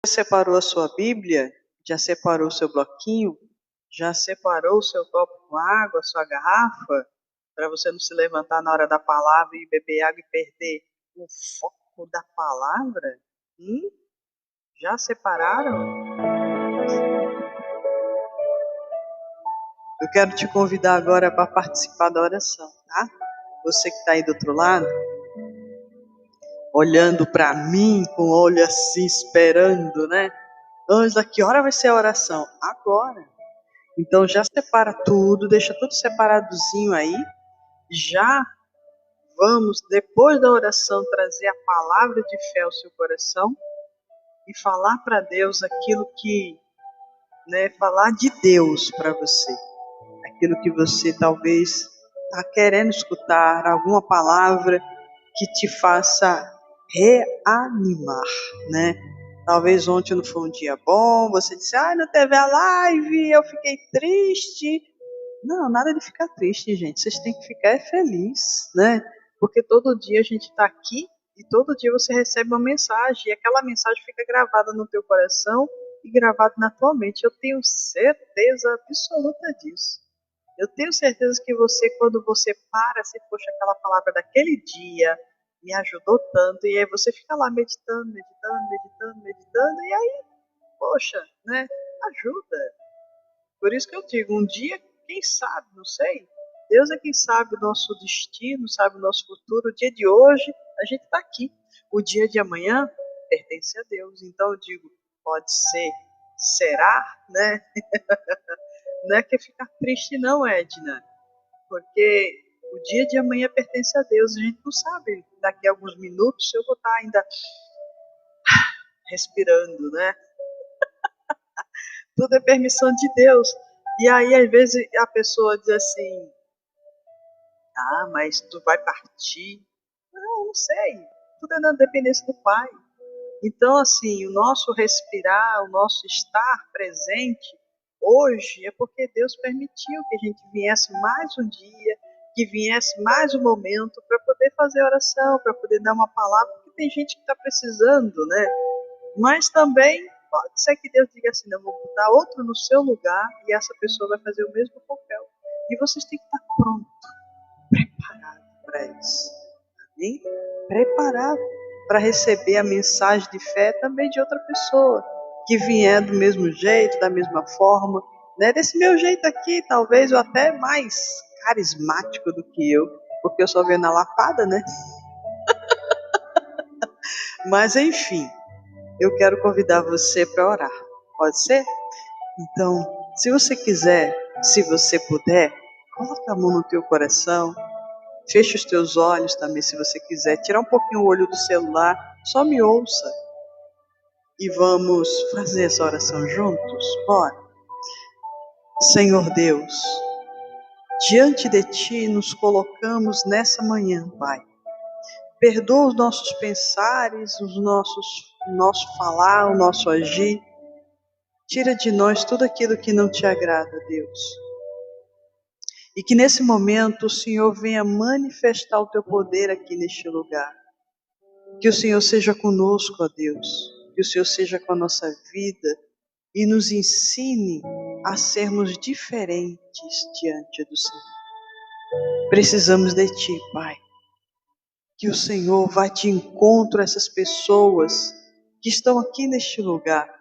Separou a sua Bíblia? Já separou o seu bloquinho? Já separou o seu copo com água, a sua garrafa? Para você não se levantar na hora da palavra e beber água e perder o foco da palavra? Já separaram? Eu quero te convidar agora para participar da oração, tá? Você que está aí do outro lado, olhando para mim com olho assim, esperando, né? Ângela, que hora vai ser a oração? Agora. Então já separa tudo, deixa tudo separadozinho aí. Já vamos, depois da oração, trazer a palavra de fé ao seu coração e falar para Deus aquilo que, falar de Deus para você. Aquilo que você talvez está querendo escutar, alguma palavra que te faça reanimar, né? Talvez ontem não foi um dia bom, você disse, não teve a live, eu fiquei triste. Não, nada de ficar triste, gente. Vocês têm que ficar feliz, né? Porque todo dia a gente está aqui e todo dia você recebe uma mensagem e aquela mensagem fica gravada no teu coração e gravada na tua mente. Eu tenho certeza absoluta disso. Eu tenho certeza que você, quando você para, você, poxa, aquela palavra daquele dia me ajudou tanto, e aí você fica lá meditando, e aí, poxa, né, ajuda. Por isso que eu digo, um dia, quem sabe, não sei, Deus é quem sabe o nosso destino, sabe o nosso futuro. O dia de hoje, a gente está aqui. O dia de amanhã pertence a Deus. Então eu digo, pode ser, será, né? Não é que ficar triste não, Edna, porque o dia de amanhã pertence a Deus. A gente não sabe, daqui a alguns minutos, se eu vou estar ainda respirando, né? Tudo é permissão de Deus. E aí, às vezes, a pessoa diz assim, mas tu vai partir? Não sei. Tudo é na dependência do Pai. Então, assim, o nosso respirar, o nosso estar presente hoje é porque Deus permitiu que a gente viesse mais um dia, que viesse mais um momento para poder fazer oração, para poder dar uma palavra, porque tem gente que está precisando, né? Mas também pode ser que Deus diga assim, não, vou botar outro no seu lugar e essa pessoa vai fazer o mesmo papel. E vocês têm que estar pronto, preparado para isso. Amém? Preparado para receber a mensagem de fé também de outra pessoa, que vier do mesmo jeito, da mesma forma, né? Desse meu jeito aqui, talvez, ou até mais carismático do que eu, porque eu só venho na lapada, né? Mas enfim, eu quero convidar você para orar. Pode ser? Então, se você quiser, se você puder, coloca a mão no teu coração, feche os teus olhos também, se você quiser, tirar um pouquinho o olho do celular, só me ouça. E vamos fazer essa oração juntos? Bora. Senhor Deus, diante de Ti nos colocamos nessa manhã, Pai. Perdoa os nossos pensares, o nosso falar, o nosso agir. Tira de nós tudo aquilo que não Te agrada, Deus. E que nesse momento o Senhor venha manifestar o Teu poder aqui neste lugar. Que o Senhor seja conosco, ó Deus. Que o Senhor seja com a nossa vida e nos ensine a sermos diferentes diante do Senhor. Precisamos de Ti, Pai. Que o Senhor vá de encontro a essas pessoas que estão aqui neste lugar.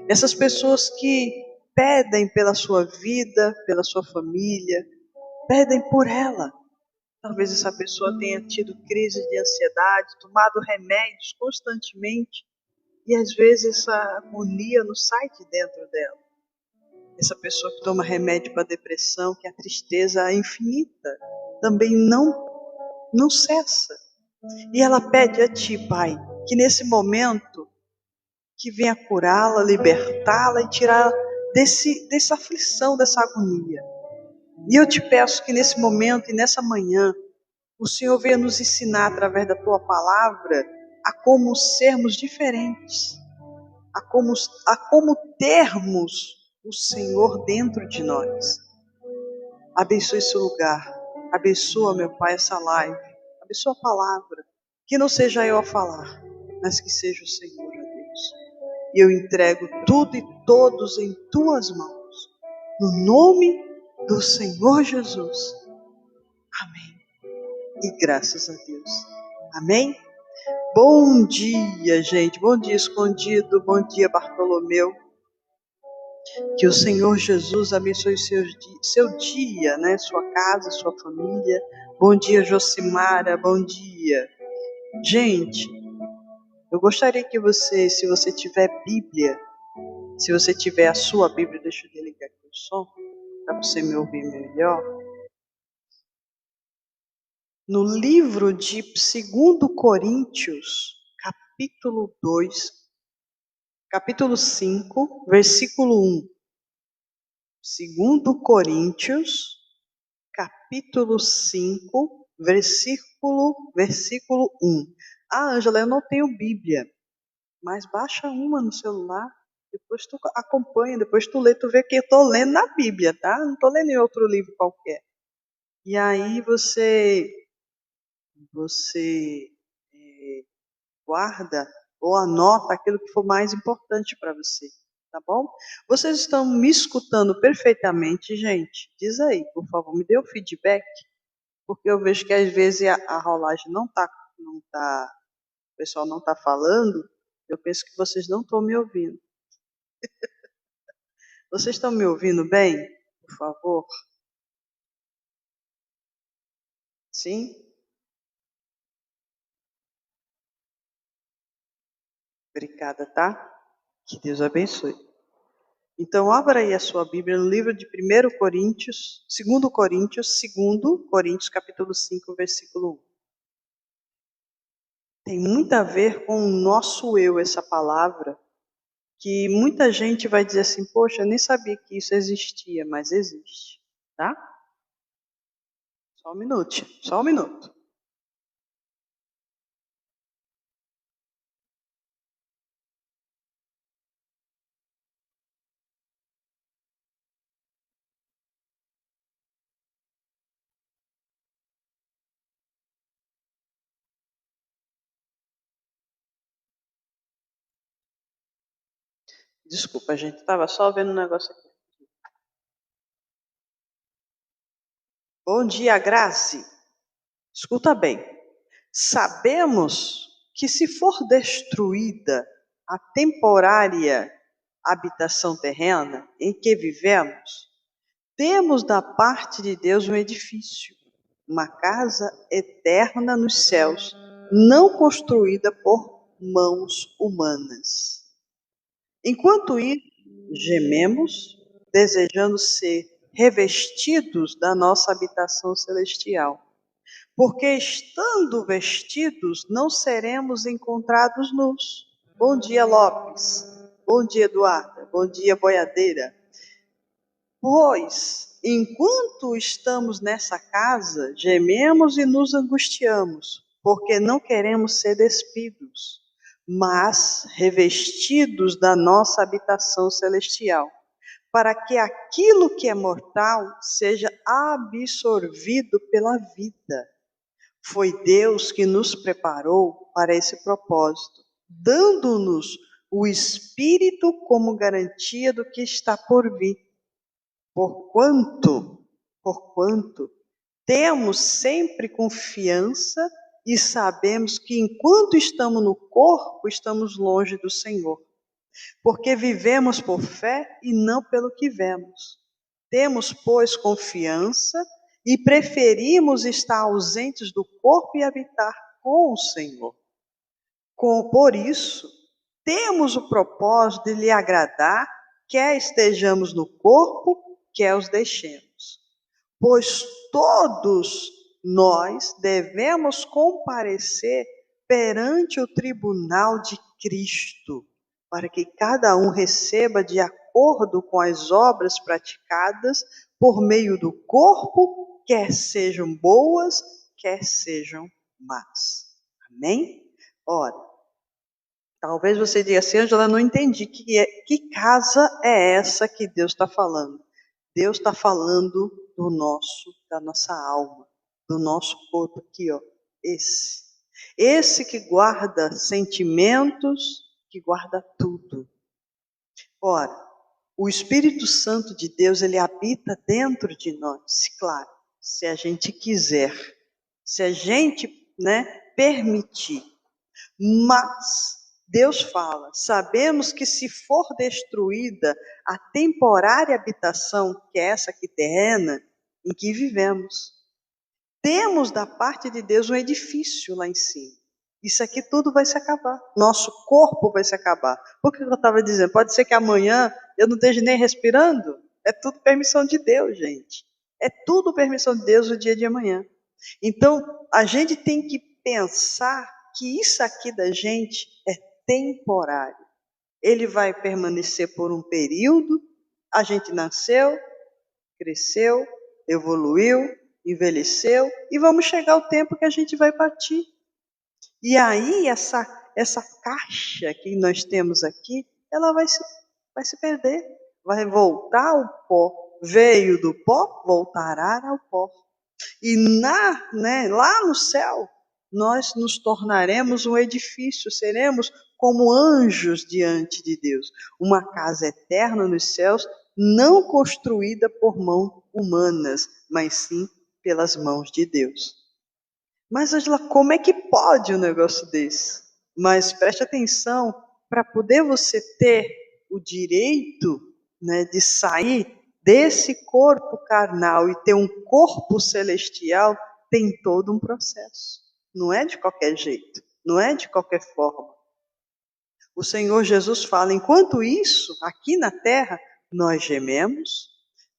Essas pessoas que pedem pela sua vida, pela sua família, pedem por ela. Talvez essa pessoa tenha tido crises de ansiedade, tomado remédios constantemente e às vezes essa agonia não sai de dentro dela. Essa pessoa que toma remédio para depressão, que a tristeza é infinita, também não cessa. E ela pede a Ti, Pai, que nesse momento, que venha curá-la, libertá-la e tirar dessa aflição, dessa agonia. E eu te peço que nesse momento e nessa manhã, o Senhor venha nos ensinar através da Tua palavra a como sermos diferentes, a como termos o Senhor dentro de nós. Abençoe esse lugar, abençoa, meu Pai, essa live, abençoa a palavra, que não seja eu a falar, mas que seja o Senhor, ó Deus. e eu entrego tudo e todos em tuas mãos. No nome do Senhor Jesus. Amém. E graças a Deus. Amém? Bom dia, gente. Bom dia, escondido. Bom dia, Bartolomeu. Que o Senhor Jesus abençoe seu dia, né? Sua casa, sua família. Bom dia, Josimara. Bom dia. Gente, eu gostaria que você, se você tiver Bíblia, se você tiver a sua Bíblia, deixa eu desligar aqui o som, para você me ouvir melhor. No livro de 2 Coríntios, capítulo 2, capítulo 5, versículo 1. 2 Coríntios, capítulo 5, versículo 1. Ah, Ângela, eu não tenho Bíblia, mas baixa uma no celular, depois tu acompanha, depois tu lê, tu vê que eu estou lendo na Bíblia, tá? Não estou lendo em outro livro qualquer. E aí você guarda ou anota aquilo que for mais importante para você, tá bom? Vocês estão me escutando perfeitamente, gente? Diz aí, por favor, me dê o feedback, porque eu vejo que às vezes a rolagem não tá, o pessoal não está falando, eu penso que vocês não estão me ouvindo. Vocês estão me ouvindo bem? Por favor? Sim? Obrigada, tá? Que Deus abençoe. Então, abra aí a sua Bíblia no livro de 1 Coríntios, 2 Coríntios, capítulo 5, versículo 1. Tem muito a ver com o nosso eu, essa palavra, que muita gente vai dizer assim, poxa, eu nem sabia que isso existia, mas existe, tá? Só um minuto, só um minuto. Desculpa, gente, estava só vendo um negócio aqui. Bom dia, Grace. Escuta bem. Sabemos que se for destruída a temporária habitação terrena em que vivemos, temos da parte de Deus um edifício, uma casa eterna nos céus, não construída por mãos humanas. Enquanto isso, gememos, desejando ser revestidos da nossa habitação celestial. Porque estando vestidos, não seremos encontrados nus. Bom dia, Lopes. Bom dia, Eduarda. Bom dia, Boiadeira. Pois, enquanto estamos nessa casa, gememos e nos angustiamos, porque não queremos ser despidos, mas revestidos da nossa habitação celestial, para que aquilo que é mortal seja absorvido pela vida. Foi Deus que nos preparou para esse propósito, dando-nos o Espírito como garantia do que está por vir. Porquanto temos sempre confiança e sabemos que enquanto estamos no corpo, estamos longe do Senhor. Porque vivemos por fé e não pelo que vemos. Temos, pois, confiança e preferimos estar ausentes do corpo e habitar com o Senhor. Por isso, temos o propósito de lhe agradar, quer estejamos no corpo, quer os deixemos. Pois todos nós devemos comparecer perante o tribunal de Cristo, para que cada um receba de acordo com as obras praticadas por meio do corpo, quer sejam boas, quer sejam más. Amém? Ora, talvez você diga assim, Ângela, não entendi, que casa é essa que Deus está falando? Deus está falando da nossa alma, do nosso corpo aqui, ó, esse que guarda sentimentos, que guarda tudo. Ora, o Espírito Santo de Deus, ele habita dentro de nós, claro, se a gente quiser, se a gente, permitir. Mas Deus fala: sabemos que se for destruída a temporária habitação, que é essa aqui terrena, em que vivemos, temos da parte de Deus um edifício lá em cima. Isso aqui tudo vai se acabar. Nosso corpo vai se acabar. Por que eu estava dizendo? Pode ser que amanhã eu não esteja nem respirando. É tudo permissão de Deus, gente. É tudo permissão de Deus o dia de amanhã. Então, a gente tem que pensar que isso aqui da gente é temporário. Ele vai permanecer por um período. A gente nasceu, cresceu, evoluiu, envelheceu e vamos chegar ao tempo que a gente vai partir. E aí essa caixa que nós temos aqui, ela vai se perder, vai voltar ao pó. Veio do pó, voltará ao pó. E lá no céu, nós nos tornaremos um edifício, seremos como anjos diante de Deus. Uma casa eterna nos céus, não construída por mãos humanas, mas sim pelas mãos de Deus. Mas, Angela, como é que pode um negócio desse? Mas preste atenção, para poder você ter o direito, de sair desse corpo carnal e ter um corpo celestial, tem todo um processo. Não é de qualquer jeito, não é de qualquer forma. O Senhor Jesus fala: enquanto isso, aqui na terra, nós gememos,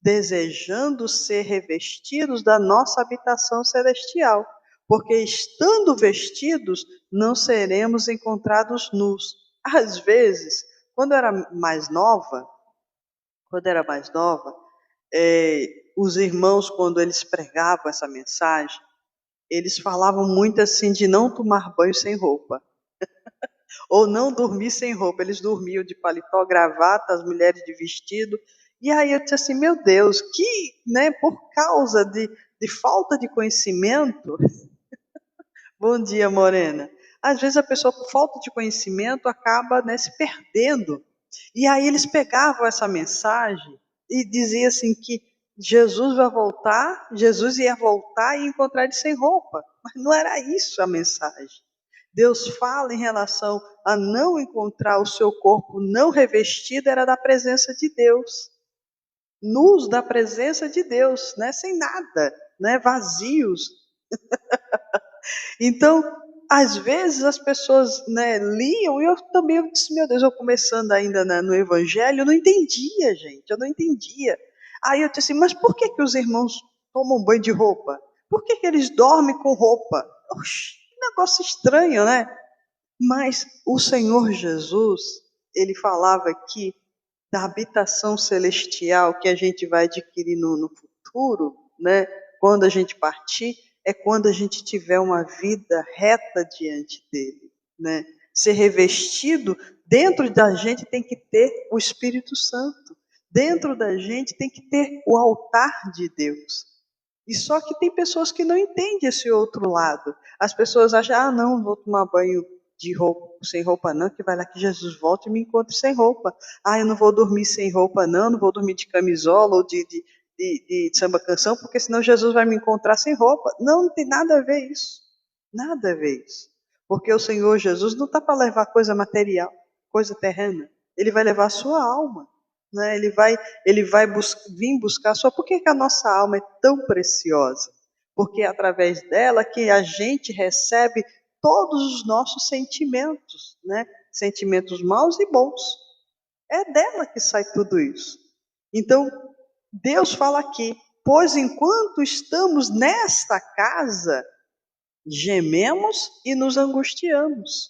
desejando ser revestidos da nossa habitação celestial, porque estando vestidos, não seremos encontrados nus. Às vezes, quando eu era mais nova, os irmãos, quando eles pregavam essa mensagem, eles falavam muito assim de não tomar banho sem roupa. Ou não dormir sem roupa. Eles dormiam de paletó, gravata, as mulheres de vestido. E aí eu disse assim, meu Deus, por causa de falta de conhecimento. Bom dia, Morena. Às vezes a pessoa, por falta de conhecimento, acaba se perdendo. E aí eles pegavam essa mensagem e diziam assim que Jesus ia voltar e encontrar ele sem roupa. Mas não era isso a mensagem. Deus fala em relação a não encontrar o seu corpo não revestido, era da presença de Deus. Nus da presença de Deus, sem nada, vazios. Então, às vezes as pessoas liam, e eu também disse, meu Deus, eu começando ainda no Evangelho, eu não entendia, gente, eu não entendia. Aí eu disse assim, mas por que os irmãos tomam banho de roupa? Por que eles dormem com roupa? Oxi, que negócio estranho, né? Mas o Senhor Jesus, ele falava aqui da habitação celestial que a gente vai adquirir no futuro, quando a gente partir, é quando a gente tiver uma vida reta diante dele, Ser revestido, dentro da gente tem que ter o Espírito Santo, dentro da gente tem que ter o altar de Deus. E só que tem pessoas que não entendem esse outro lado. As pessoas acham, não vou tomar banho sem roupa não, que vai lá que Jesus volta e me encontre sem roupa. Eu não vou dormir sem roupa não vou dormir de camisola ou de samba canção, porque senão Jesus vai me encontrar sem roupa. Não tem nada a ver isso. Nada a ver isso. Porque o Senhor Jesus não está para levar coisa material, coisa terrena. Ele vai levar a sua alma. Ele vai vir buscar só. Por que a nossa alma é tão preciosa? Porque é através dela que a gente recebe todos os nossos sentimentos, sentimentos maus e bons. É dela que sai tudo isso. Então, Deus fala aqui, pois enquanto estamos nesta casa, gememos e nos angustiamos,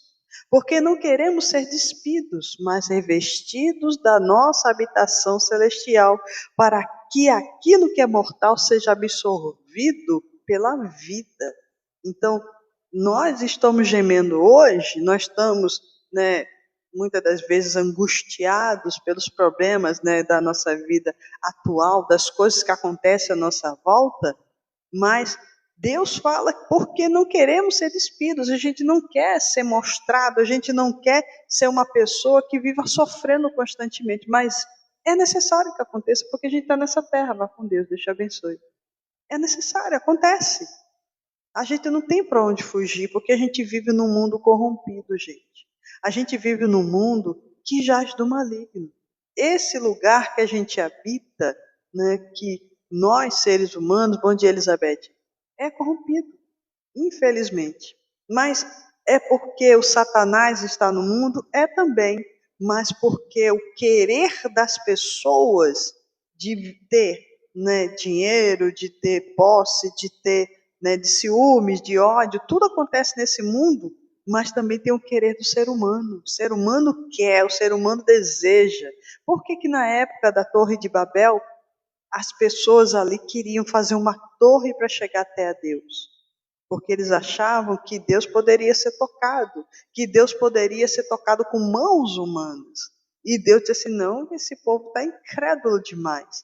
porque não queremos ser despidos, mas revestidos da nossa habitação celestial, para que aquilo que é mortal seja absorvido pela vida. Então, nós estamos gemendo hoje, nós estamos, muitas das vezes angustiados pelos problemas, da nossa vida atual, das coisas que acontecem à nossa volta, mas Deus fala porque não queremos ser despidos, a gente não quer ser mostrado, a gente não quer ser uma pessoa que viva sofrendo constantemente, mas é necessário que aconteça, porque a gente está nessa terra. Vá com Deus, Deus te abençoe. É necessário, acontece. A gente não tem para onde fugir, porque a gente vive num mundo corrompido, gente. A gente vive num mundo que jaz do maligno. Esse lugar que a gente habita, né, que nós, seres humanos, bom dia, Elizabeth, é corrompido, infelizmente. Mas é porque o Satanás está no mundo? É também. Mas porque o querer das pessoas de ter, né, dinheiro, de ter posse, de ter, né, de ciúmes, de ódio, tudo acontece nesse mundo, mas também tem o querer do ser humano. O ser humano quer, o ser humano deseja. Por que que na época da Torre de Babel, as pessoas ali queriam fazer uma torre para chegar até a Deus? Porque eles achavam que Deus poderia ser tocado, que Deus poderia ser tocado com mãos humanas. E Deus disse assim, não, esse povo está incrédulo demais.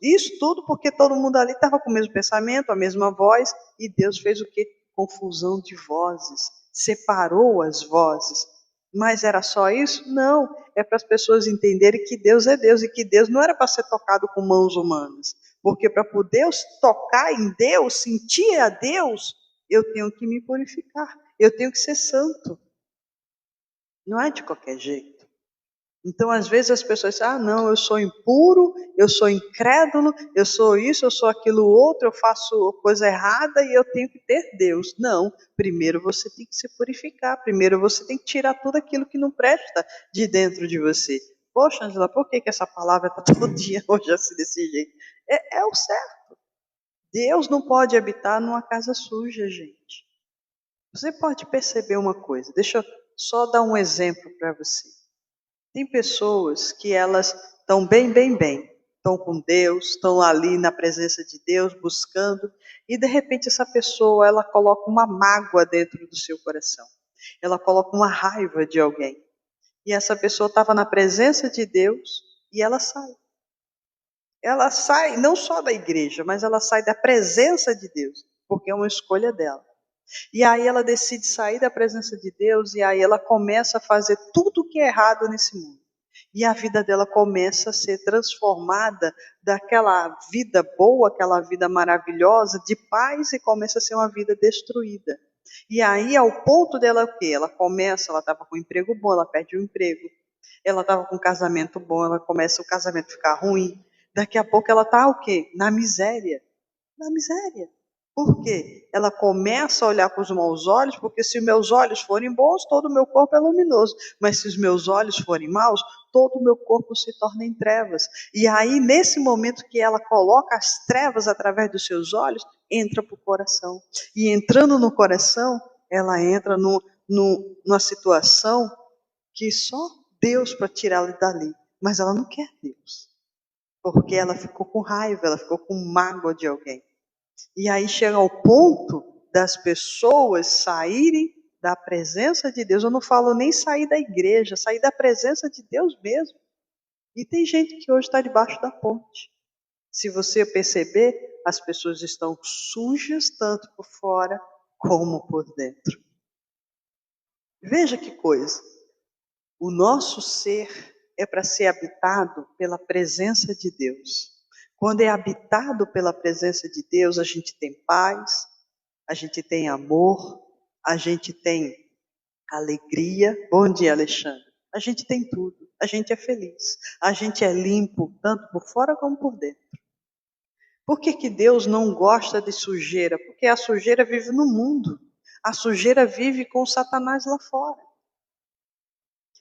Isso tudo porque todo mundo ali estava com o mesmo pensamento, a mesma voz, e Deus fez o quê? Confusão de vozes, separou as vozes. Mas era só isso? Não, é para as pessoas entenderem que Deus é Deus e que Deus não era para ser tocado com mãos humanas. Porque para poder tocar em Deus, sentir a Deus, eu tenho que me purificar, eu tenho que ser santo. Não é de qualquer jeito. Então, às vezes as pessoas dizem, não, eu sou impuro, eu sou incrédulo, eu sou isso, eu sou aquilo outro, eu faço coisa errada e eu tenho que ter Deus. Não, primeiro você tem que se purificar, primeiro você tem que tirar tudo aquilo que não presta de dentro de você. Poxa, Angela, por que essa palavra está todo dia hoje assim desse jeito? É o certo. Deus não pode habitar numa casa suja, gente. Você pode perceber uma coisa, deixa eu só dar um exemplo para você. Tem pessoas que elas estão bem, estão com Deus, estão ali na presença de Deus, buscando, e de repente essa pessoa, ela coloca uma mágoa dentro do seu coração. Ela coloca uma raiva de alguém. E essa pessoa estava na presença de Deus e ela sai. Ela sai não só da igreja, mas ela sai da presença de Deus, porque é uma escolha dela. E aí ela decide sair da presença de Deus e aí ela começa a fazer tudo o que é errado nesse mundo. E a vida dela começa a ser transformada daquela vida boa, aquela vida maravilhosa, de paz, e começa a ser uma vida destruída. E aí, ao ponto dela o quê? Ela estava com um emprego bom, ela perde o emprego. Ela estava com um casamento bom, ela começa o casamento a ficar ruim. Daqui a pouco ela está o quê? Na miséria. Na miséria. Por quê? Ela começa a olhar com os maus olhos, porque se meus olhos forem bons, todo o meu corpo é luminoso. Mas se os meus olhos forem maus, todo o meu corpo se torna em trevas. E aí, nesse momento que ela coloca as trevas através dos seus olhos, entra para o coração. E entrando no coração, ela entra numa situação que só Deus para tirá-la dali. Mas ela não quer Deus. Porque ela ficou com raiva, ela ficou com mágoa de alguém. E aí chega ao ponto das pessoas saírem da presença de Deus. Eu não falo nem sair da igreja, sair da presença de Deus mesmo. E tem gente que hoje está debaixo da ponte. Se você perceber, as pessoas estão sujas tanto por fora como por dentro. Veja que coisa. O nosso ser é para ser habitado pela presença de Deus. Quando é habitado pela presença de Deus, a gente tem paz, a gente tem amor, a gente tem alegria. Bom dia, Alexandre. A gente tem tudo, a gente é feliz, a gente é limpo, tanto por fora como por dentro. Por que que Deus não gosta de sujeira? Porque a sujeira vive no mundo, a sujeira vive com Satanás lá fora.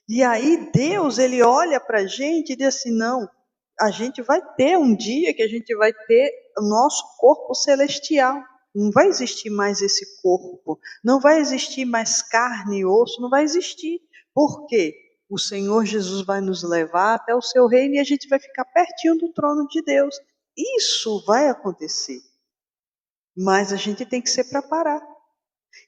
E aí Deus, ele olha para a gente e diz assim, não, a gente vai ter um dia que a gente vai ter o nosso corpo celestial. Não vai existir mais esse corpo, não vai existir mais carne e osso, não vai existir. Por quê? O Senhor Jesus vai nos levar até o seu reino e a gente vai ficar pertinho do trono de Deus. Isso vai acontecer. Mas a gente tem que se preparar.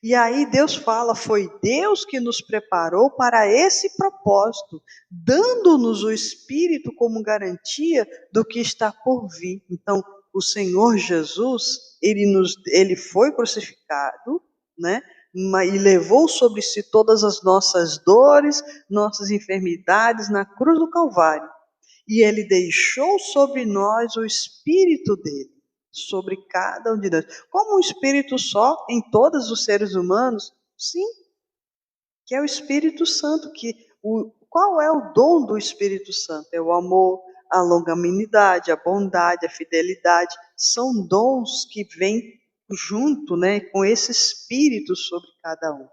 E aí Deus fala, foi Deus que nos preparou para esse propósito, dando-nos o Espírito como garantia do que está por vir. Então, O Senhor Jesus, ele foi crucificado, né? E levou sobre si todas as nossas dores, nossas enfermidades na cruz do Calvário. E ele deixou sobre nós o Espírito dele, sobre cada um de nós. Como um Espírito só em todos os seres humanos? Sim, que é o Espírito Santo. Qual é o dom do Espírito Santo? É o amor, a longanimidade, a bondade, a fidelidade. São dons que vêm junto, né, com esse Espírito sobre cada um.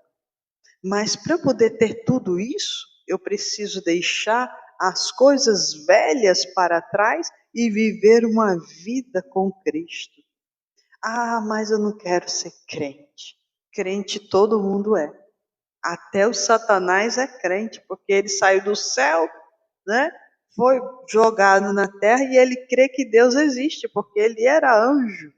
Mas para poder ter tudo isso, eu preciso deixar as coisas velhas para trás e viver uma vida com Cristo. Ah, mas eu não quero ser crente. Crente todo mundo é. Até o Satanás é crente, porque ele saiu do céu, né? Foi jogado na terra e ele crê que Deus existe, porque ele era anjo.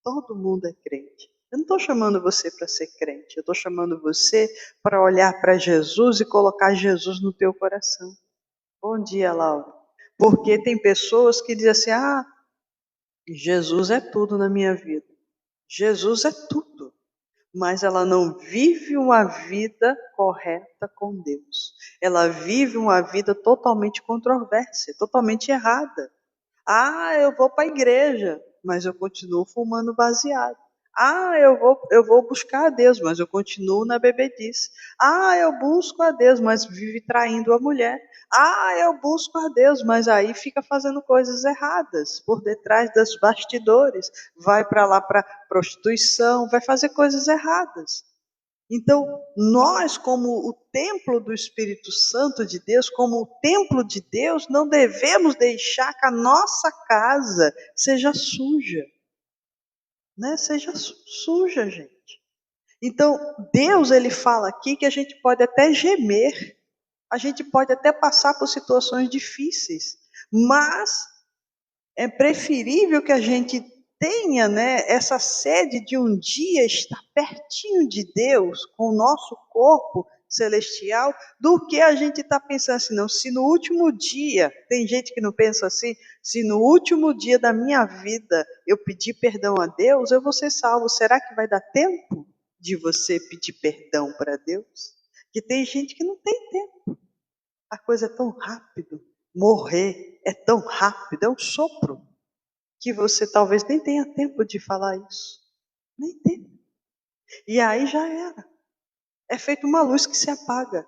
Todo mundo é crente. Eu não estou chamando você para ser crente, eu estou chamando você para olhar para Jesus e colocar Jesus no teu coração. Bom dia, Laura. Porque tem pessoas que dizem assim, Jesus é tudo na minha vida. Jesus é tudo. Mas ela não vive uma vida correta com Deus. Ela vive uma vida totalmente controversa, totalmente errada. Eu vou para a igreja, mas eu continuo fumando baseado. Eu vou buscar a Deus, mas eu continuo na bebedice. Eu busco a Deus, mas vive traindo a mulher. Eu busco a Deus, mas aí fica fazendo coisas erradas por detrás dos bastidores. Vai para lá para prostituição, vai fazer coisas erradas. Então, nós, como o templo do Espírito Santo de Deus, como o templo de Deus, não devemos deixar que a nossa casa seja suja, né? Seja suja, gente. Então, Deus, ele fala aqui que a gente pode até gemer, a gente pode até passar por situações difíceis, mas é preferível que a gente tenha, né, essa sede de um dia estar pertinho de Deus com o nosso corpo celestial, do que a gente está pensando assim, não, se no último dia, tem gente que não pensa assim, se no último dia da minha vida eu pedir perdão a Deus, eu vou ser salvo. Será que vai dar tempo de você pedir perdão para Deus? Que tem gente que não tem tempo. A coisa é tão rápido. Morrer é tão rápido, é um sopro, que você talvez nem tenha tempo de falar isso. Nem tem. E aí já era. É feito uma luz que se apaga,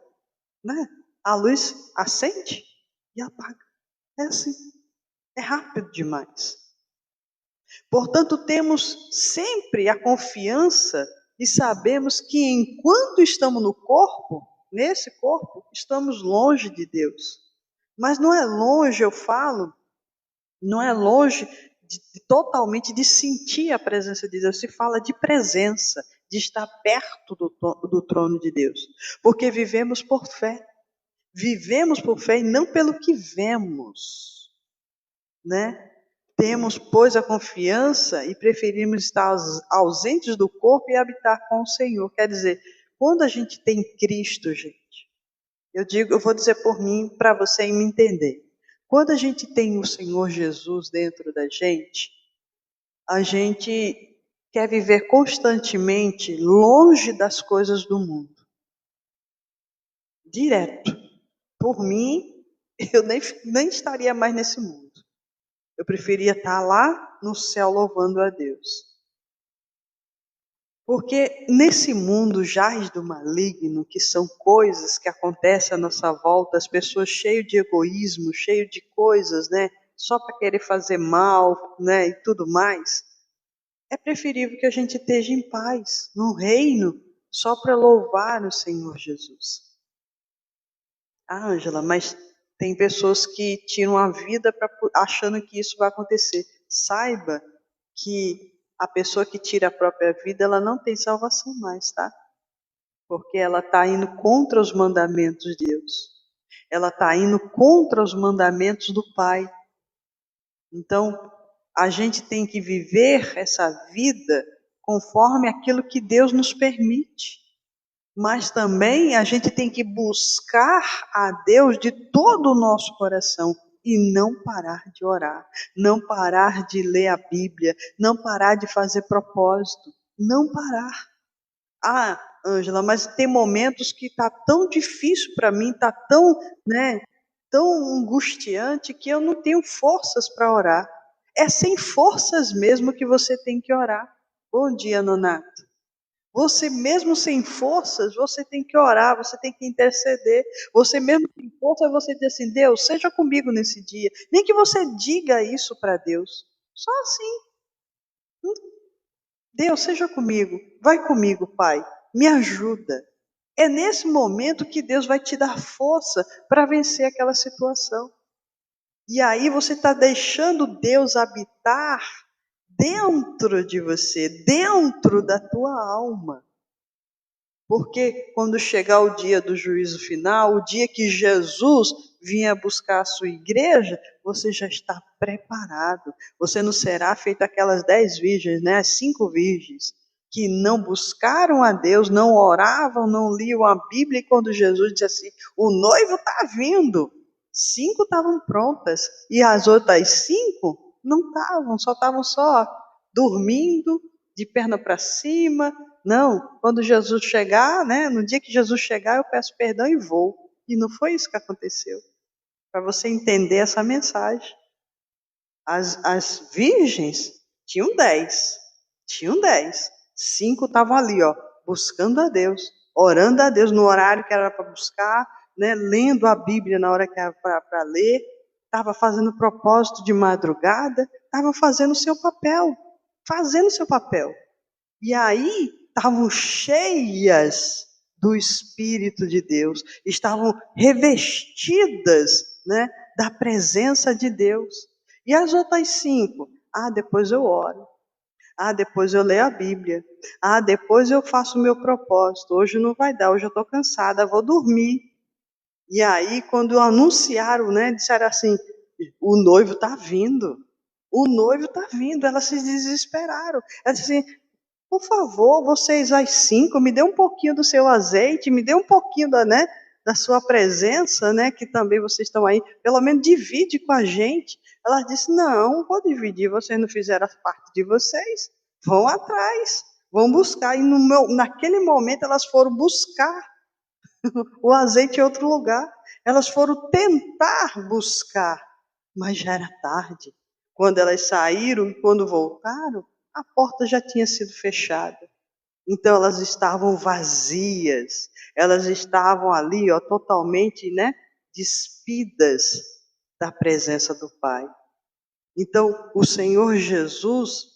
né? A luz acende e apaga. É assim. É rápido demais. Portanto, temos sempre a confiança e sabemos que enquanto estamos no corpo, nesse corpo, estamos longe de Deus. Mas não é longe, eu falo, não é longe totalmente de sentir a presença de Deus. Se fala de presença, de estar perto do trono de Deus. Porque vivemos por fé. Vivemos por fé e não pelo que vemos, né? Temos, pois, a confiança e preferimos estar ausentes do corpo e habitar com o Senhor. Quer dizer, quando a gente tem Cristo, gente, eu vou dizer por mim, para você me entender. Quando a gente tem o Senhor Jesus dentro da gente, a gente quer viver constantemente longe das coisas do mundo. Direto. Por mim, eu nem estaria mais nesse mundo. Eu preferia estar lá no céu louvando a Deus. Porque nesse mundo jaz do maligno, que são coisas que acontecem à nossa volta, as pessoas cheias de egoísmo, cheias de coisas, né? Só para querer fazer mal, né? E tudo mais. É preferível que a gente esteja em paz, no reino, só para louvar o Senhor Jesus. Ângela, mas tem pessoas que tiram a vida achando que isso vai acontecer. Saiba que a pessoa que tira a própria vida, ela não tem salvação mais, tá? Porque ela está indo contra os mandamentos de Deus. Ela está indo contra os mandamentos do Pai. Então, a gente tem que viver essa vida conforme aquilo que Deus nos permite. Mas também a gente tem que buscar a Deus de todo o nosso coração. e não parar de orar, não parar de ler a Bíblia, não parar de fazer propósito, não parar. Ah, Ângela, mas tem momentos que está tão difícil para mim, está tão, tão angustiante que eu não tenho forças para orar. É sem forças mesmo que você tem que orar. Bom dia, Nonato. Você mesmo sem forças, você tem que orar, você tem que interceder. Você mesmo sem forças, você diz assim, Deus, seja comigo nesse dia. Nem que você diga isso para Deus. Só assim. Deus, seja comigo. Vai comigo, Pai. Me ajuda. É nesse momento que Deus vai te dar força para vencer aquela situação. E aí você está deixando Deus habitar dentro de você, dentro da tua alma. Porque quando chegar o dia do juízo final, o dia que Jesus vinha buscar a sua igreja, você já está preparado. Você não será feito aquelas 10 virgens, né? As 5 virgens, que não buscaram a Deus, não oravam, não liam a Bíblia, e quando Jesus disse assim, o noivo está vindo. 5 estavam prontas, e as outras 5 não estavam, só estavam só dormindo, de perna para cima. Não, quando Jesus chegar, né, no dia que Jesus chegar, eu peço perdão e vou. E não foi isso que aconteceu. Para você entender essa mensagem. As virgens tinham 10. Tinham 10. 5 estavam ali, ó, buscando a Deus, orando a Deus no horário que era para buscar, né, lendo a Bíblia na hora que era para ler, estava fazendo propósito de madrugada, estava fazendo o seu papel. Fazendo o seu papel. E aí estavam cheias do Espírito de Deus, estavam revestidas, né, da presença de Deus. E as outras 5? Ah, depois eu oro. Ah, depois eu leio a Bíblia. Ah, depois eu faço o meu propósito. Hoje não vai dar, hoje eu estou cansada, vou dormir. E aí, quando anunciaram, né, disseram assim: o noivo está vindo. O noivo está vindo. Elas se desesperaram. Elas disseram assim, por favor, vocês às 5, me dê um pouquinho do seu azeite, me dê um pouquinho da sua presença, né, que também vocês estão aí, pelo menos divide com a gente. Ela disse, não vou dividir, vocês não fizeram a parte de vocês, vão atrás, vão buscar. E naquele momento elas foram buscar o azeite em outro lugar, elas foram tentar buscar, mas já era tarde. Quando elas saíram e quando voltaram, a porta já tinha sido fechada. Então elas estavam vazias, elas estavam ali, ó, totalmente, né, despidas da presença do Pai. Então o Senhor Jesus,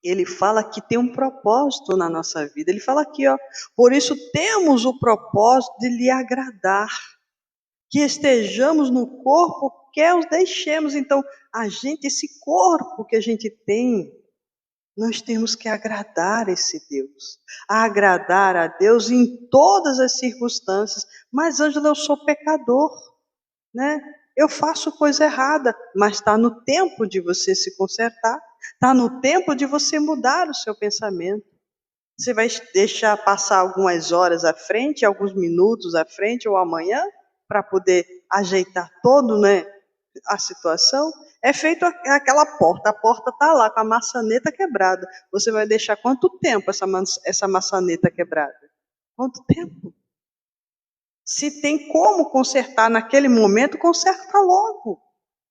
ele fala que tem um propósito na nossa vida. Ele fala aqui, ó, por isso temos o propósito de lhe agradar, que estejamos no corpo, que os deixemos. Então, esse corpo que a gente tem, nós temos que agradar esse Deus, agradar a Deus em todas as circunstâncias. Mas, Ângela, eu sou pecador, né? Eu faço coisa errada, mas está no tempo de você se consertar, está no tempo de você mudar o seu pensamento. Você vai deixar passar algumas horas à frente, alguns minutos à frente ou amanhã, para poder ajeitar todo, né, a situação? É feito aquela porta, a porta está lá com a maçaneta quebrada. Você vai deixar quanto tempo essa maçaneta quebrada? Quanto tempo? Se tem como consertar naquele momento, conserta logo.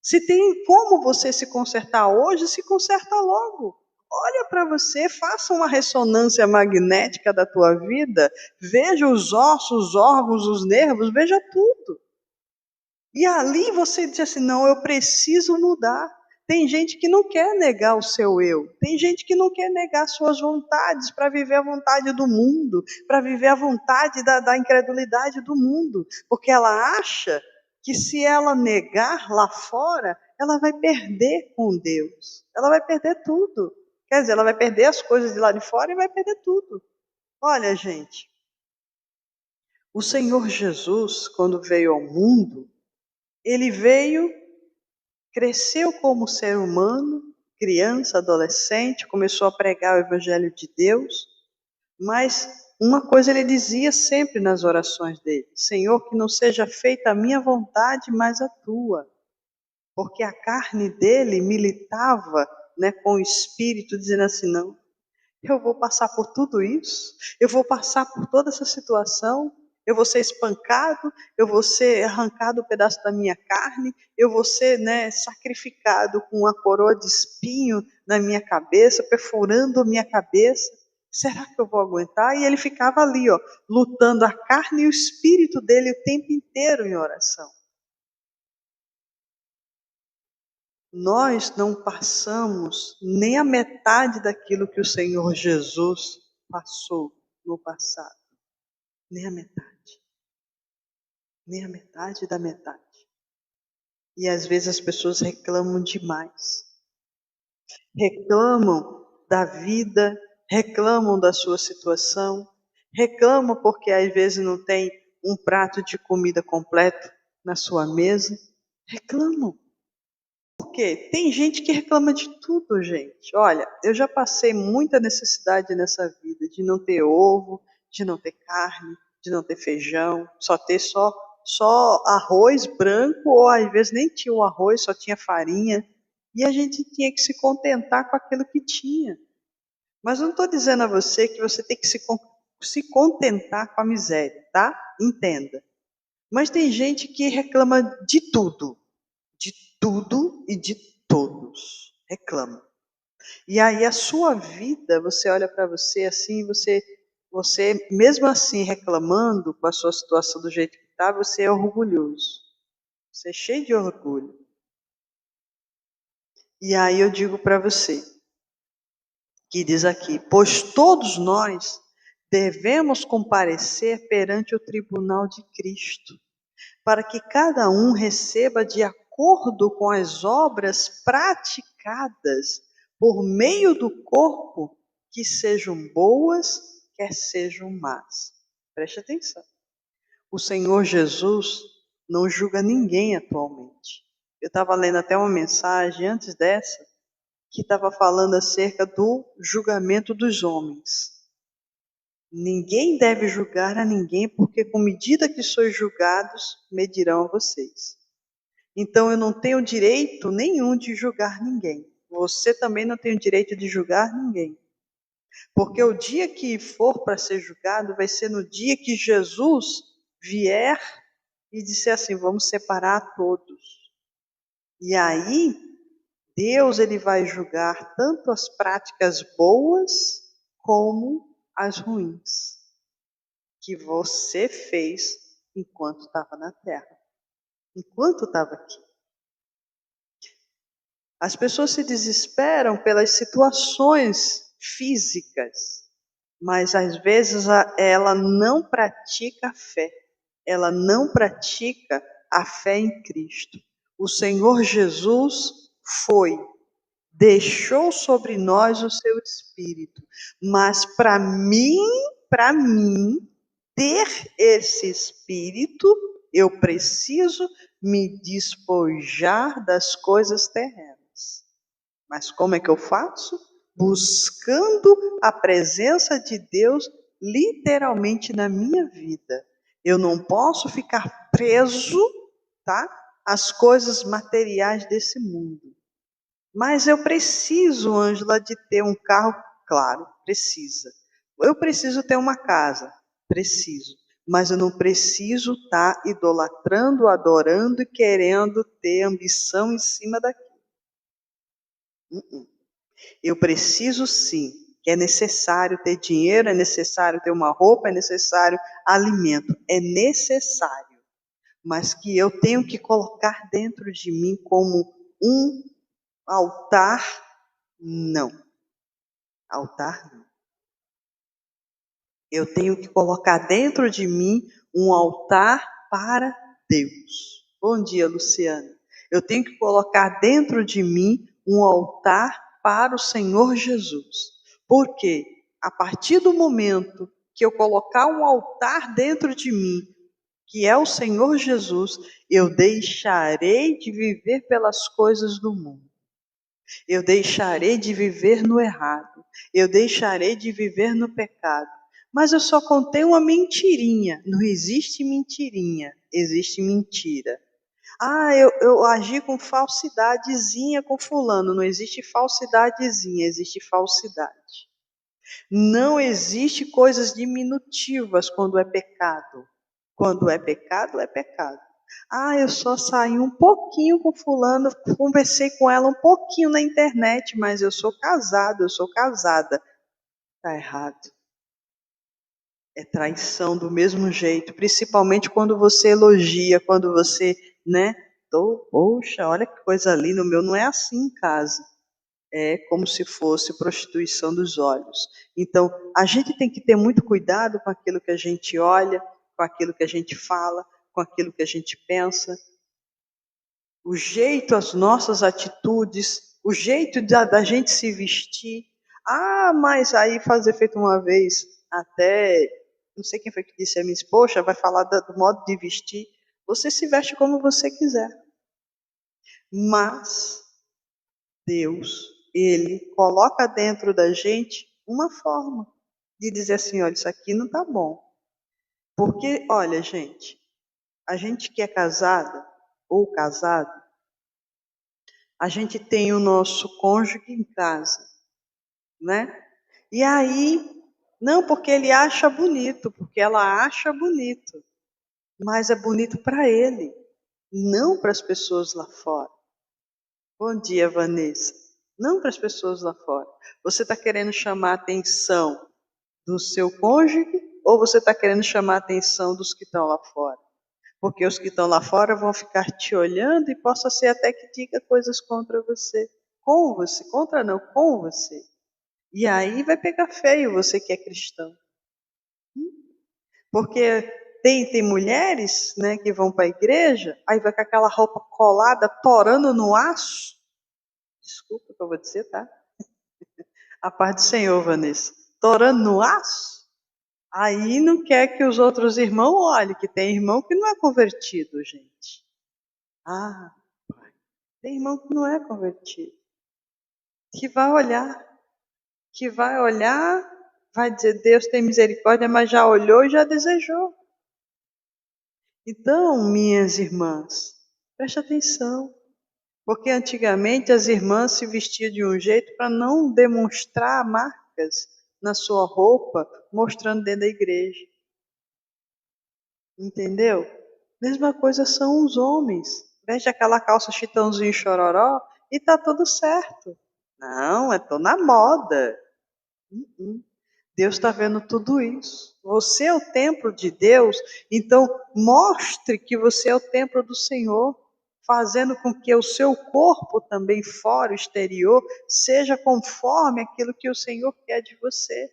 Se tem como você se consertar hoje, se conserta logo. Olha para você, faça uma ressonância magnética da tua vida, veja os ossos, os órgãos, os nervos, veja tudo. E ali você diz assim, não, eu preciso mudar. Tem gente que não quer negar o seu eu. Tem gente que não quer negar suas vontades para viver a vontade do mundo, para viver a vontade da incredulidade do mundo. Porque ela acha que se ela negar lá fora, ela vai perder com Deus. Ela vai perder tudo. Quer dizer, ela vai perder as coisas de lá de fora e vai perder tudo. Olha, gente, o Senhor Jesus, quando veio ao mundo, ele veio, cresceu como ser humano, criança, adolescente, começou a pregar o Evangelho de Deus, mas uma coisa ele dizia sempre nas orações dele: Senhor, que não seja feita a minha vontade, mas a tua. porque a carne dele militava, né, com o espírito, dizendo assim, não, eu vou passar por tudo isso, eu vou passar por toda essa situação, eu vou ser espancado, eu vou ser arrancado um pedaço da minha carne, eu vou ser, né, sacrificado com uma coroa de espinho na minha cabeça, perfurando a minha cabeça. Será que eu vou aguentar? E ele ficava ali, ó, lutando a carne e o espírito dele o tempo inteiro em oração. Nós não passamos nem a metade daquilo que o Senhor Jesus passou no passado. Nem a metade. Nem a metade da metade. E às vezes as pessoas reclamam demais. Reclamam da vida, reclamam da sua situação, reclamam porque às vezes não tem um prato de comida completo na sua mesa. Reclamam. Por quê? Tem gente que reclama de tudo, gente. Olha, eu já passei muita necessidade nessa vida de não ter ovo, de não ter carne, de não ter feijão, só ter só arroz branco, ou às vezes nem tinha o arroz, só tinha farinha. E a gente tinha que se contentar com aquilo que tinha. Mas não estou dizendo a você que você tem que se contentar com a miséria, tá? Entenda. Mas tem gente que reclama de tudo e de todos. Reclama. E aí a sua vida, você olha para você assim, você mesmo assim reclamando com a sua situação do jeito que está, você é orgulhoso. Você é cheio de orgulho. E aí eu digo para você, que diz aqui, pois todos nós devemos comparecer perante o tribunal de Cristo, para que cada um receba de acordo com as obras praticadas por meio do corpo, que sejam boas, quer sejam más. Preste atenção. O Senhor Jesus não julga ninguém atualmente. Eu estava lendo até uma mensagem antes dessa, que estava falando acerca do julgamento dos homens. Ninguém deve julgar a ninguém, porque com medida que sois julgados, medirão a vocês. Então eu não tenho direito nenhum de julgar ninguém. Você também não tem o direito de julgar ninguém. Porque o dia que for para ser julgado vai ser no dia que Jesus vier e disser assim, vamos separar todos. E aí, Deus ele vai julgar tanto as práticas boas como as ruins que você fez enquanto estava na terra, enquanto estava aqui. As pessoas se desesperam pelas situações físicas, mas às vezes ela não pratica a fé, ela não pratica a fé em Cristo. O Senhor Jesus foi, deixou sobre nós o seu Espírito, mas para mim, ter esse Espírito, eu preciso me despojar das coisas terrenas. Mas como é que eu faço? Buscando a presença de Deus literalmente na minha vida. Eu não posso ficar preso, tá, às coisas materiais desse mundo. Mas eu preciso, Ângela, de ter um carro, claro, precisa. Eu preciso ter uma casa, preciso. Mas eu não preciso estar idolatrando, adorando e querendo ter ambição em cima daquilo. Eu preciso sim, que é necessário ter dinheiro, é necessário ter uma roupa, é necessário alimento, é necessário. Mas que eu tenho que colocar dentro de mim como um altar, não. Altar não. Eu tenho que colocar dentro de mim um altar para Deus. Bom dia, Luciana. Eu tenho que colocar dentro de mim um altar para o Senhor Jesus. Porque a partir do momento que eu colocar um altar dentro de mim, que é o Senhor Jesus, eu deixarei de viver pelas coisas do mundo. Eu deixarei de viver no errado. Eu deixarei de viver no pecado. Mas eu só contei uma mentirinha. Não existe mentirinha, existe mentira. Ah, eu agi com falsidadezinha com fulano. Não existe falsidadezinha, existe falsidade. Não existe coisas diminutivas quando é pecado. Quando é pecado, é pecado. Ah, eu só saí um pouquinho com fulano, conversei com ela um pouquinho na internet, mas eu sou casado, eu sou casada. Está errado. É traição do mesmo jeito, principalmente quando você elogia, quando você, né? Poxa, olha que coisa linda, o meu não é assim em casa. É como se fosse prostituição dos olhos. Então, a gente tem que ter muito cuidado com aquilo que a gente olha, com aquilo que a gente fala, com aquilo que a gente pensa, o jeito, as nossas atitudes, o jeito da gente se vestir. Ah, mas aí fazer feito uma vez, até, não sei quem foi que disse a minha esposa, vai falar do modo de vestir. Você se veste como você quiser. Mas Deus, Ele coloca dentro da gente uma forma de dizer assim, olha, isso aqui não está bom. Porque, olha, a gente que é casada ou casado, a gente tem o nosso cônjuge em casa, né? E aí, não porque ele acha bonito, porque ela acha bonito, mas é bonito para ele, não para as pessoas lá fora. Bom dia, Vanessa. Não para as pessoas lá fora. Você está querendo chamar a atenção do seu cônjuge ou você está querendo chamar a atenção dos que estão lá fora? Porque os que estão lá fora vão ficar te olhando e possa ser até que diga coisas contra você. Com você, contra não, com você. E aí vai pegar feio você que é cristão. Porque tem mulheres, né, que vão para a igreja, aí vai com aquela roupa colada, torando no aço. Desculpa o que eu vou dizer, tá? A paz do Senhor, Vanessa. Torando no aço. Aí não quer que os outros irmãos olhem, que tem irmão que não é convertido, gente. Ah, tem irmão que não é convertido. Que vai olhar, vai dizer, Deus tem misericórdia, mas já olhou e já desejou. Então, minhas irmãs, preste atenção. Porque antigamente as irmãs se vestiam de um jeito para não demonstrar marcas na sua roupa, mostrando dentro da igreja. Entendeu? Mesma coisa são os homens. Veste aquela calça chitãozinho chororó e tá tudo certo. Não, tô na moda. Deus está vendo tudo isso. Você é o templo de Deus, então mostre que você é o templo do Senhor, fazendo com que o seu corpo também fora, o exterior, seja conforme aquilo que o Senhor quer de você.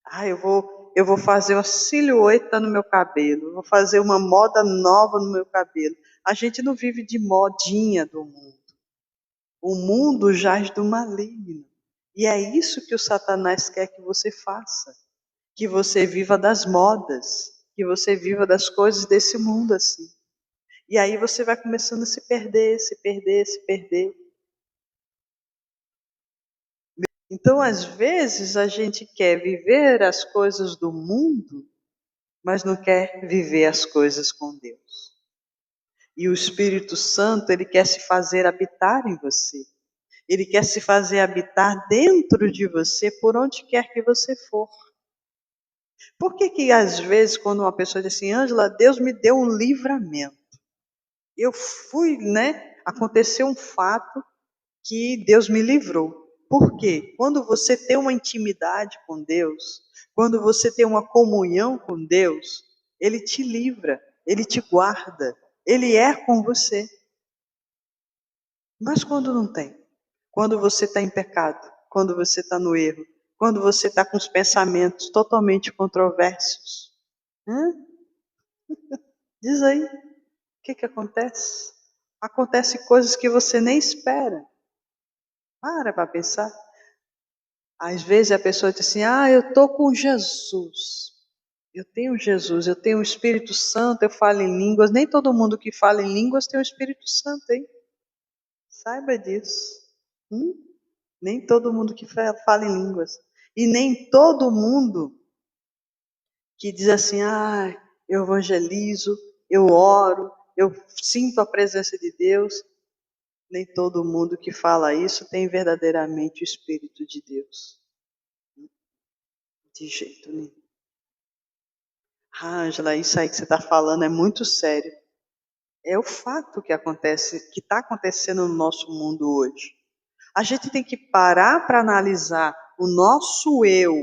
Ah, eu vou fazer uma silhueta no meu cabelo, vou fazer uma moda nova no meu cabelo. A gente não vive de modinha do mundo. O mundo jaz do maligno. E é isso que o Satanás quer que você faça. Que você viva das modas, que você viva das coisas desse mundo assim. E aí você vai começando a se perder, se perder, se perder. Então, às vezes, a gente quer viver as coisas do mundo, mas não quer viver as coisas com Deus. E o Espírito Santo, ele quer se fazer habitar em você. Ele quer se fazer habitar dentro de você, por onde quer que você for. Por que que às vezes quando uma pessoa diz assim, Ângela, Deus me deu um livramento. Eu fui, né? Aconteceu um fato que Deus me livrou. Por quê? Quando você tem uma intimidade com Deus, quando você tem uma comunhão com Deus, Ele te livra, Ele te guarda, Ele é com você. Mas quando não tem? Quando você está em pecado, quando você está no erro, quando você está com os pensamentos totalmente controversos. Hã? Diz aí, o que acontece? Acontece coisas que você nem espera. Para pensar. Às vezes a pessoa diz assim, eu estou com Jesus. Eu tenho Jesus, eu tenho o Espírito Santo, eu falo em línguas. Nem todo mundo que fala em línguas tem o Espírito Santo, hein? Saiba disso. Hum? Nem todo mundo que fala em línguas. E nem todo mundo que diz assim, eu evangelizo, eu oro, eu sinto a presença de Deus. Nem todo mundo que fala isso tem verdadeiramente o Espírito de Deus. De jeito nenhum. Ângela, isso aí que você está falando é muito sério. É o fato que acontece, que está acontecendo no nosso mundo hoje. A gente tem que parar para analisar o nosso eu.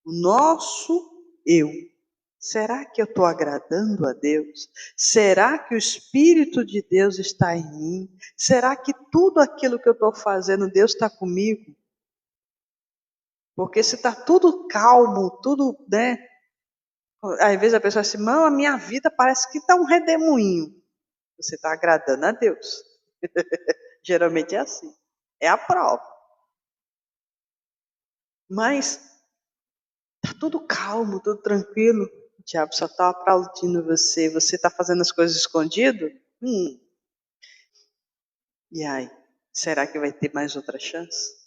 O nosso eu. Será que eu estou agradando a Deus? Será que o Espírito de Deus está em mim? Será que tudo aquilo que eu estou fazendo, Deus está comigo? Porque se está tudo calmo, tudo, né? Às vezes a pessoa diz assim, não, a minha vida parece que está um redemoinho. Você está agradando a Deus. Geralmente é assim. É a prova. Mas está tudo calmo, tudo tranquilo. O diabo só está aplaudindo você. Você está fazendo as coisas escondido? E aí? Será que vai ter mais outra chance?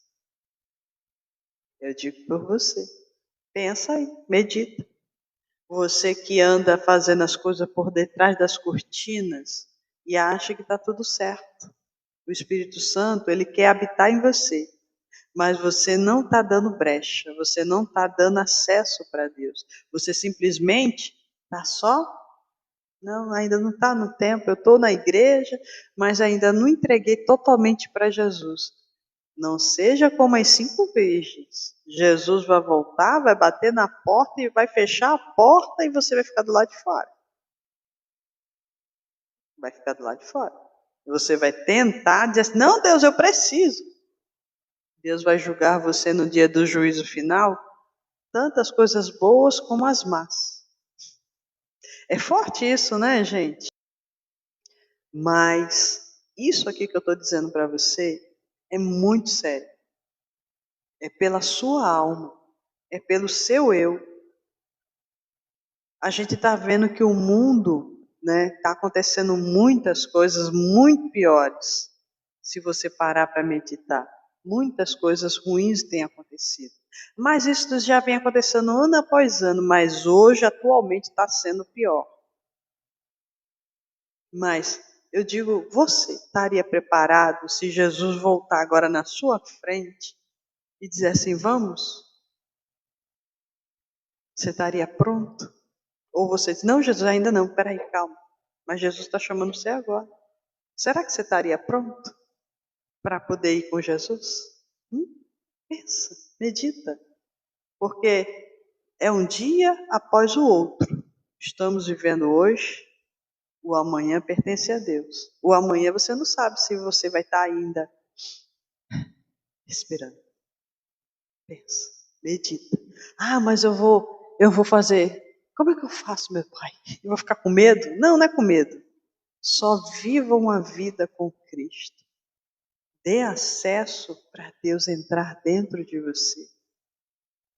Eu digo por você. Pensa aí, medita. Você que anda fazendo as coisas por detrás das cortinas e acha que está tudo certo. O Espírito Santo, ele quer habitar em você. Mas você não está dando brecha, você não está dando acesso para Deus. Você simplesmente está só, não, ainda não está no tempo, eu estou na igreja, mas ainda não entreguei totalmente para Jesus. Não seja como as 5 virgens. Jesus vai voltar, vai bater na porta e vai fechar a porta e você vai ficar do lado de fora. Vai ficar do lado de fora. Você vai tentar dizer assim, não, Deus, eu preciso. Deus vai julgar você no dia do juízo final, tanto as coisas boas como as más. É forte isso, né, gente? Mas isso aqui que eu estou dizendo para você é muito sério. É pela sua alma, é pelo seu eu. A gente está vendo que o mundo, né, está acontecendo muitas coisas muito piores. Se você parar para meditar, muitas coisas ruins têm acontecido. Mas isso já vem acontecendo ano após ano, mas hoje, atualmente, está sendo pior. Mas eu digo, você estaria preparado se Jesus voltar agora na sua frente e dizer assim, vamos? Você estaria pronto? Ou você diz, não, Jesus, ainda não, peraí, calma. Mas Jesus está chamando você agora. Será que você estaria pronto para poder ir com Jesus? Pensa, medita. Porque é um dia após o outro. Estamos vivendo hoje, o amanhã pertence a Deus. O amanhã você não sabe se você vai estar ainda esperando. Pensa, medita. Ah, mas eu vou fazer. Como é que eu faço, meu pai? Eu vou ficar com medo? Não, não é com medo. Só viva uma vida com Cristo. Dê acesso para Deus entrar dentro de você.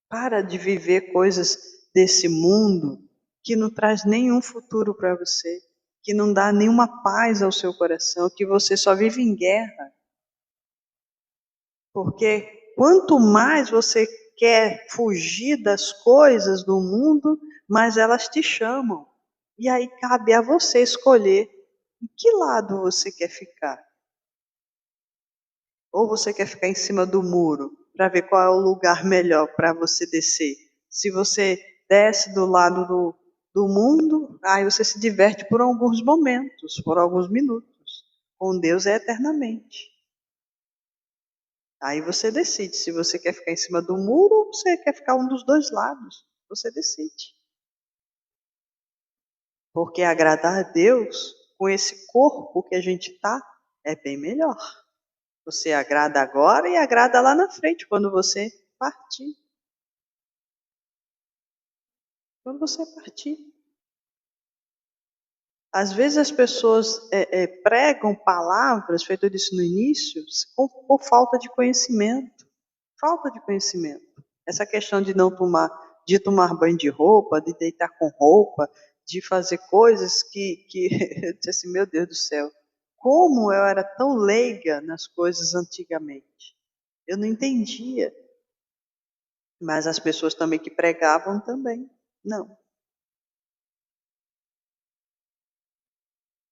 Para de viver coisas desse mundo que não traz nenhum futuro para você, que não dá nenhuma paz ao seu coração, que você só vive em guerra. Porque quanto mais você quer fugir das coisas do mundo, mais elas te chamam. E aí cabe a você escolher em que lado você quer ficar. Ou você quer ficar em cima do muro para ver qual é o lugar melhor para você descer. Se você desce do lado do mundo, aí você se diverte por alguns momentos, por alguns minutos. Com Deus é eternamente. Aí você decide se você quer ficar em cima do muro ou você quer ficar um dos dois lados. Você decide. Porque agradar a Deus com esse corpo que a gente está é bem melhor. Você agrada agora e agrada lá na frente, quando você partir. Quando você partir. Às vezes as pessoas pregam palavras, feito eu disse no início, por falta de conhecimento. Falta de conhecimento. Essa questão de tomar banho de roupa, de deitar com roupa, de fazer coisas que eu disse assim, meu Deus do céu, como eu era tão leiga nas coisas antigamente. Eu não entendia. Mas as pessoas também que pregavam também, não.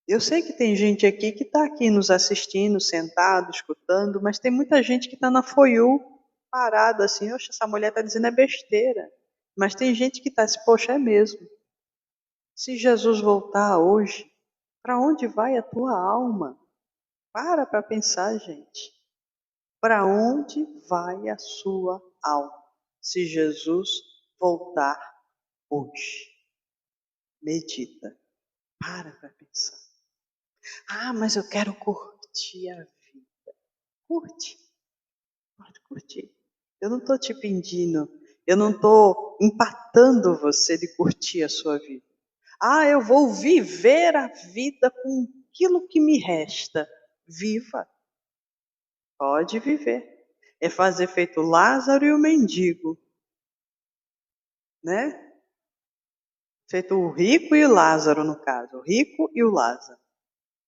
Eu sei que tem gente aqui que está aqui nos assistindo, sentado, escutando, mas tem muita gente que está na foiu, parada assim, oxe, essa mulher está dizendo é besteira. Mas tem gente que está assim, poxa, é mesmo. Se Jesus voltar hoje, para onde vai a tua alma? Para pensar, gente. Para onde vai a sua alma se Jesus voltar hoje? Medita. Para pensar. Ah, mas eu quero curtir a vida. Curte, pode curtir. Eu não estou te pedindo, eu não estou empatando você de curtir a sua vida. Ah, eu vou viver a vida com aquilo que me resta. Viva, pode viver. É fazer feito Lázaro e o mendigo, né? Feito o rico e o Lázaro, no caso. O rico e o Lázaro.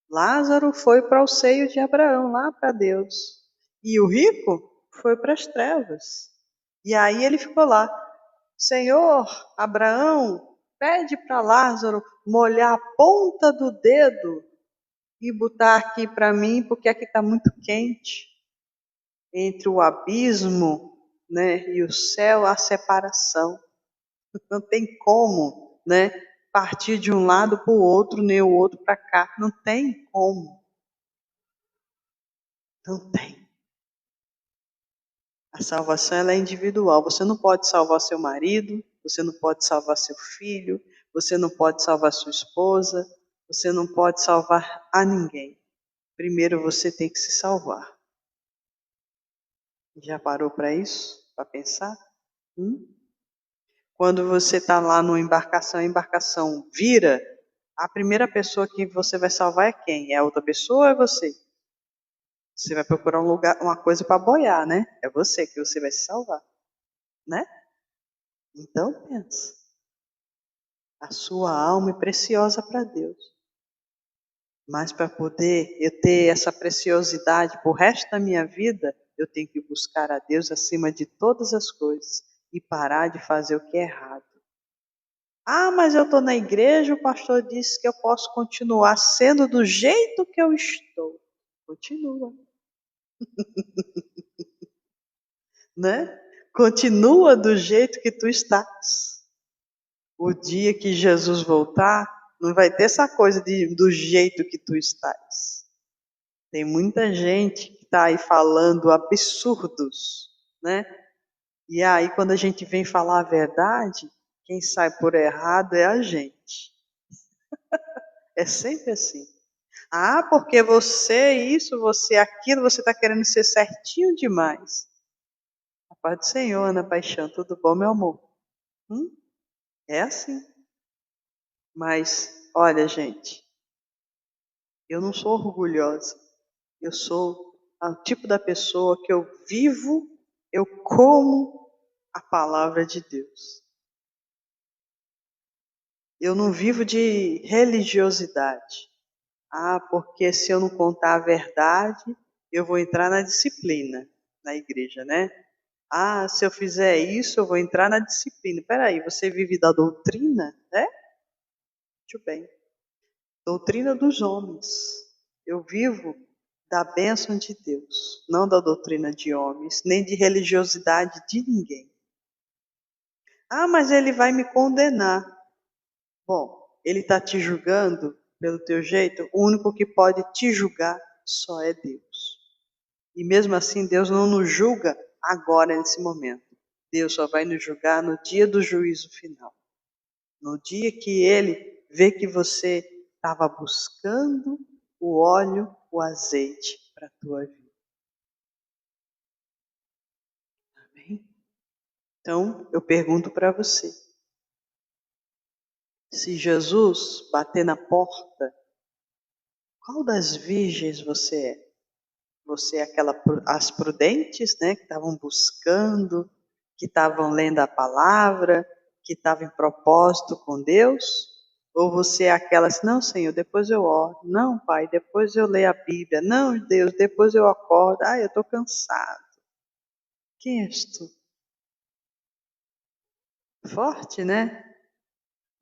Lázaro foi para o seio de Abraão, lá para Deus. E o rico foi para as trevas. E aí ele ficou lá. Senhor, Abraão, pede para Lázaro molhar a ponta do dedo e botar aqui para mim, porque aqui está muito quente. Entre o abismo, né, e o céu, a separação. Não tem como, né, partir de um lado para o outro, nem o outro para cá. Não tem como. Não tem. A salvação ela é individual. Você não pode salvar seu marido, você não pode salvar seu filho, você não pode salvar sua esposa, você não pode salvar a ninguém. Primeiro você tem que se salvar. Já parou para isso? Para pensar? Quando você está lá numa embarcação, a embarcação vira, a primeira pessoa que você vai salvar é quem? É a outra pessoa ou é você? Você vai procurar um lugar, uma coisa para boiar, né? É você que você vai se salvar, né? Então pensa. A sua alma é preciosa para Deus. Mas para poder eu ter essa preciosidade para o resto da minha vida, eu tenho que buscar a Deus acima de todas as coisas e parar de fazer o que é errado. Ah, mas eu estou na igreja, o pastor disse que eu posso continuar sendo do jeito que eu estou. Continua, né? Continua do jeito que tu estás. O dia que Jesus voltar, não vai ter essa coisa do jeito que tu estás. Tem muita gente que está aí falando absurdos, né? E aí, quando a gente vem falar a verdade, quem sai por errado é a gente. É sempre assim. Ah, porque você isso, você aquilo, você está querendo ser certinho demais. A paz do Senhor, Ana Paixão, tudo bom, meu amor? É assim. Mas, olha, gente, eu não sou orgulhosa. Eu sou o tipo da pessoa que eu vivo, eu como a palavra de Deus. Eu não vivo de religiosidade. Ah, porque se eu não contar a verdade, eu vou entrar na disciplina na igreja, né? Ah, se eu fizer isso, eu vou entrar na disciplina. Peraí, você vive da doutrina, né? Muito bem. Doutrina dos homens. Eu vivo da bênção de Deus, não da doutrina de homens, nem de religiosidade de ninguém. Ah, mas ele vai me condenar. Bom, ele está te julgando pelo teu jeito, o único que pode te julgar só é Deus. E mesmo assim, Deus não nos julga agora, nesse momento. Deus só vai nos julgar no dia do juízo final. No dia que Ele vê que você estava buscando o óleo, o azeite para a tua vida. Amém? Então, eu pergunto para você. Se Jesus bater na porta, qual das virgens você é? Você é as prudentes, né, que estavam buscando, que estavam lendo a palavra, que estavam em propósito com Deus? Ou você é aquelas, não, Senhor, depois eu oro. Não, Pai, depois eu leio a Bíblia. Não, Deus, depois eu acordo. Ah, eu estou cansado. Quem és tu? Forte, né?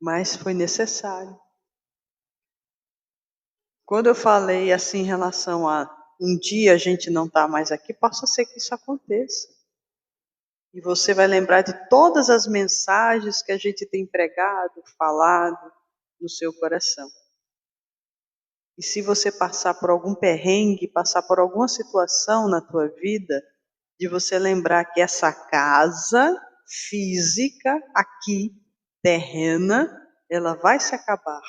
Mas foi necessário. Quando eu falei assim em relação a um dia a gente não estar mais aqui, possa ser que isso aconteça. E você vai lembrar de todas as mensagens que a gente tem pregado, falado no seu coração. E se você passar por algum perrengue, passar por alguma situação na tua vida, de você lembrar que essa casa física aqui, terrena, ela vai se acabar.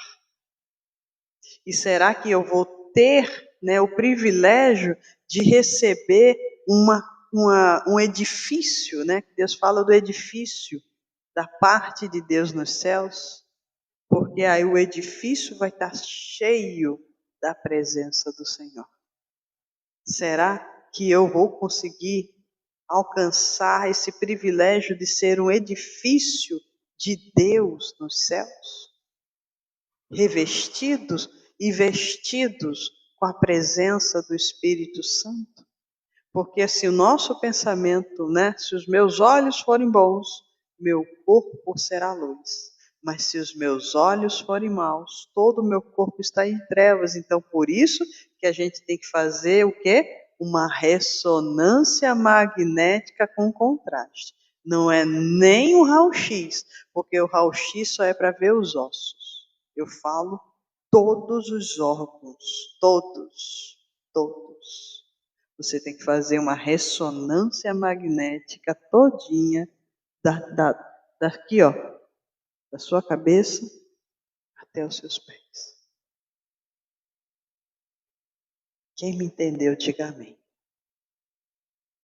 E será que eu vou ter, né, o privilégio de receber um edifício, né? Deus fala do edifício da parte de Deus nos céus, porque aí o edifício vai estar cheio da presença do Senhor. Será que eu vou conseguir alcançar esse privilégio de ser um edifício de Deus nos céus? Revestidos e vestidos com a presença do Espírito Santo? Porque se o nosso pensamento, né, se os meus olhos forem bons, meu corpo será luz. Mas se os meus olhos forem maus, todo o meu corpo está em trevas. Então, por isso que a gente tem que fazer o quê? Uma ressonância magnética com contraste. Não é nem um raio-x, porque o raio-x só é para ver os ossos. Eu falo todos os órgãos, todos. Você tem que fazer uma ressonância magnética todinha daqui, ó, da sua cabeça até os seus pés. Quem me entendeu, diga amém.